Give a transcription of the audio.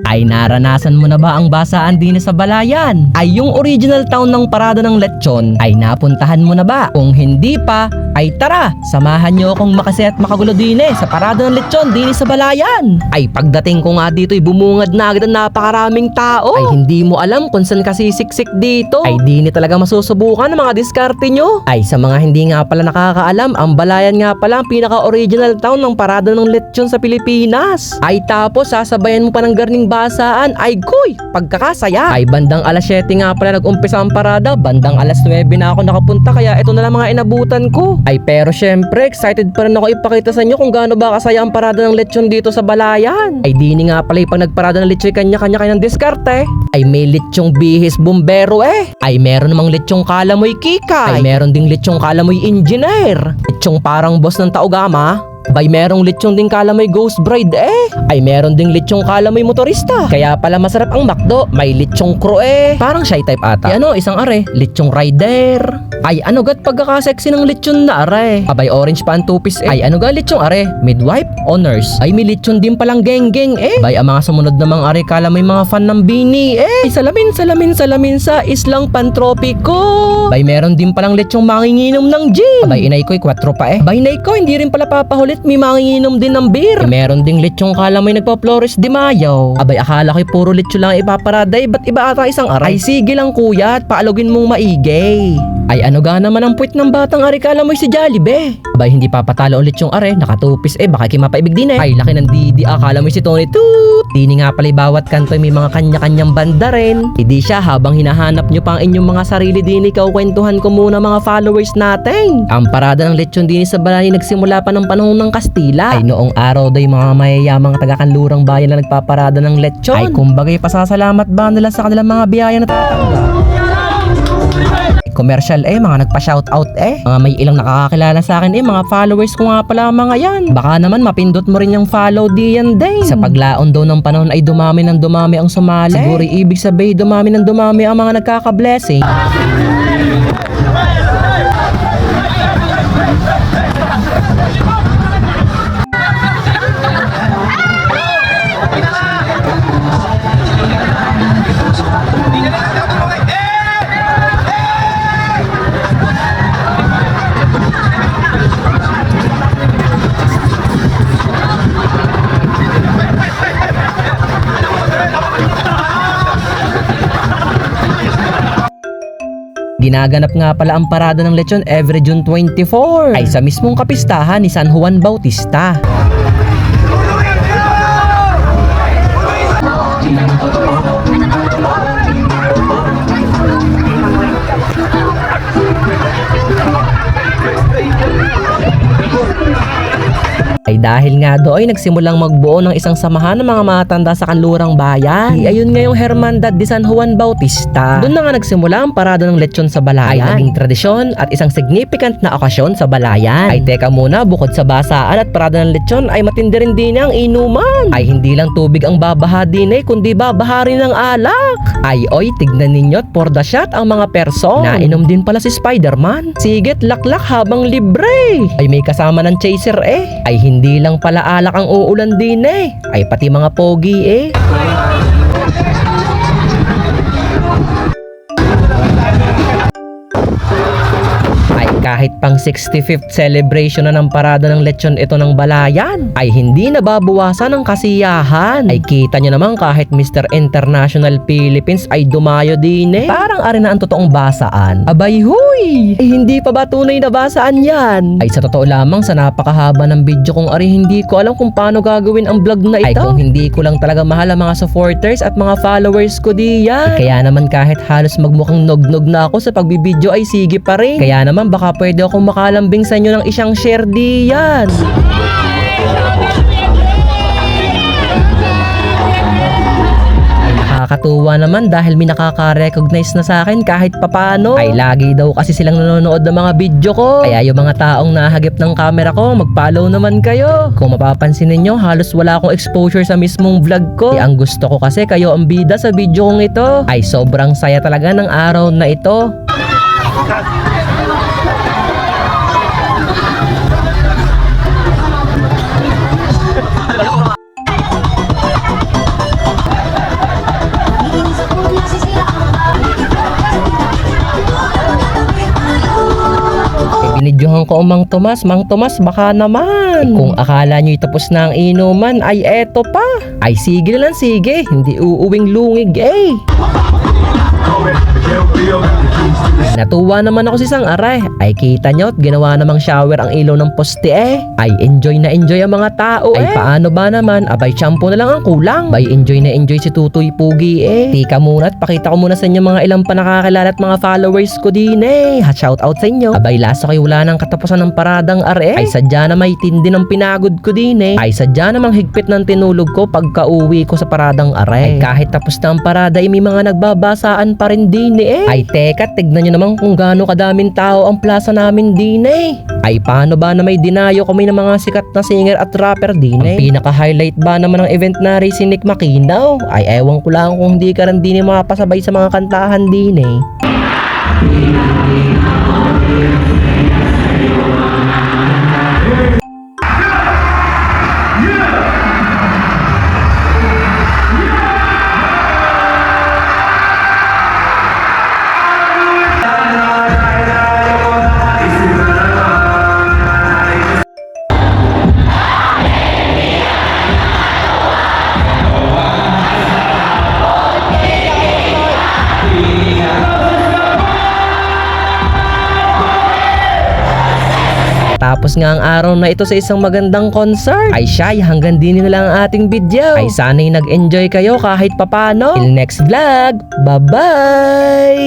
Ay naranasan mo na ba ang basaan din sa Balayan? Ay yung original town ng parada ng lechon ay napuntahan mo na ba? Kung hindi pa, ay tara, samahan nyo akong makasi at makagulo din sa parada ng lechon din sa Balayan. Ay pagdating ko nga dito ay bumungad na agad ang napakaraming tao. Ay hindi mo alam kung saan kasi siksik dito. Ay di talaga masusubukan ng mga diskarte nyo. Ay sa mga hindi nga pala nakakaalam, ang Balayan nga pala ang pinaka-original town ng parada ng lechon sa Pilipinas. Ay tapos sasabayan mo pa ng garning basaan. Ay kuy, pagkakasaya. Ay bandang alas 7 nga pala nag-umpisa ang parada. Bandang alas 9 na ako nakapunta kaya ito na lang mga inabutan ko. Ay pero syempre excited pa rin ako ipakita sa inyo kung gaano ba kasaya ang parada ng lechon dito sa Balayan. Ay di nga pala pag nagparada ng lechon kanya-kanya kayo ng diskarte. Ay may lechong bihis bumbero Ay meron namang lechong kalamoy kikay. Ay meron ding lechong kalamoy engineer. Lechong parang boss ng Taugama. Bay merong lechong ding kalamoy ghost bride Ay meron ding lechong kalamoy motorista. Kaya pala masarap ang McDo. May lechong crew parang shy type ata. Ay ano, isang lechong rider. Ay ano gat pagkakasexy ng lechon na Abay orange pa ang tupis Ay ano ga lechong midwife o nurse. Ay may lechon din palang geng-geng Bay ang mga sumunod namang kalamoy mga fan ng bini Ay salamin sa islang pantropiko. Bay meron din palang lechong manginginom ng gin. Abay inay ko'y 4 pa Bay inay ko hindi rin pala papahulit. May manginginom din ng beer. Meron ding lechong kalamoy nagpa-Flores de Mayo. Abay akala ko'y puro lechon lang ipaparaday. Ba't iba ata isang Ay sige lang kuya at paalogin mong maigay. Ay ano ga naman ang puwit ng batang kalamoy si Jollibee. Abay hindi papatalo ulit yung nakatupis baka kimapaibig din Ay laki ng didi akala mo si Tony Toot. Dini nga pala bawat kanto may mga kanya-kanyang banda rin. Hindi siya habang hinahanap nyo pa ang inyong mga sarili din ikaw kwentuhan ko muna mga followers natin. Ang parada ng lechon din sa Balayan nagsimula pa ng panahon ng Kastila. Ay noong araw daw yung mga mayayamang taga-kanlurang bayan na nagpaparada ng lechon. Ay kumbagay pasasalamat ba nila sa kanilang mga biyaya na tatanggap. Commercial mga nagpa-shoutout mga may ilang nakakakilala sa akin mga followers ko nga pala mga yan. Baka naman mapindot mo rin yung follow diyan din. Sa paglaon daw ng panahon ay dumami ng dumami ang sumali. Siguro ibig sabihin dumami ng dumami ang mga nagkaka-blessing. Ginaganap nga pala ang parada ng lechon every June 24 ay sa mismong kapistahan ni San Juan Bautista. Ay dahil nga doon nagsimulang magbuo ng isang samahan ng mga matanda sa kanlurang bayan. Ay ayun nga yung Hermandad de San Juan Bautista. Doon na nga nagsimula ang parada ng lechon sa Balayan. Ay naging tradisyon at isang significant na okasyon sa Balayan. Ay teka muna, bukod sa basaan at parada ng lechon ay matindi rin din ang inuman. Ay hindi lang tubig ang babaha din kundi babaha rin ng alak. Ay oy, tignan ninyo at for the shot ang mga person. Nainom din pala si Spider-Man. Siget laklak habang libre. Ay may kasama ng chaser Ay hindi lang pala alak ang uulan din ay pati mga pogi Kahit pang 65th celebration na ng parada ng lechon ito ng Balayan ay hindi nababawasan ng kasiyahan. Ay kita nyo naman kahit Mr. International Philippines ay dumayo din Parang ari na ang totoong basaan. Abay huy! Ay hindi pa ba tunay na basaan yan? Ay sa totoo lamang sa napakahaba ng video kong ari hindi ko alam kung paano gagawin ang vlog na ito. Ay kung hindi ko lang talaga mahal ang mga supporters at mga followers ko diyan. Kaya naman kahit halos magmukhang nog-nog na ako sa pagbibideo ay sige pa rin. Kaya naman baka pwede akong makalambing sa inyo ng isang share diyan. Nakakatuwa naman dahil may nakaka-recognize na sa akin kahit papano. Ay lagi daw kasi silang nanonood ng mga video ko. Kaya yung mga taong nahagip ng camera ko, mag-follow naman kayo. Kung mapapansin ninyo, halos wala akong exposure sa mismong vlog ko. Ang gusto ko kasi kayo ang bida sa video kong ito. Ay sobrang saya talaga ng araw na ito. Ewan ko, Mang Tomas, baka naman. Kung akala nyo'y tapos na ang inuman, ay eto pa. Ay sige na lang, sige. Hindi uuwing lungig eh. Natuwa naman ako sa isang aray. Ay kita nyo, ginawa namang shower ang ilaw ng poste eh. Ay enjoy na enjoy ang mga tao eh. Ay paano ba naman? Abay shampoo na lang ang kulang. Bay enjoy na enjoy si Tutoy Pugi eh. Tika muna at pakita ko muna sa inyo mga ilang pa nakakilala at mga followers ko din eh. Shout out sa inyo. Abay lasa kayo, wala nang katapusan ng paradang are. Ay sadya na may tindi ng pinagod ko din eh. Ay sadya namang higpit ng tinulog ko pagka uwi ko sa paradang are. Ay kahit tapos na ang parada ay may mga nagbabasaan pa rin din eh. Ay teka, tignan nyo naman kung gaano kadaming tao ang plaza namin din eh. Ay paano ba na may dinayo kami ng mga sikat na singer at rapper din eh. Ang pinaka-highlight ba naman ng event na rin si Nick Makinaw? Ay ewan ko lang kung hindi ka rin din makapasabay sa mga kantahan din eh. Tapos nga ang araw na ito sa isang magandang concert. Ay siyay, hanggang din na lang ang ating video. Ay sana'y nag-enjoy kayo kahit papano. Till next vlog, bye-bye!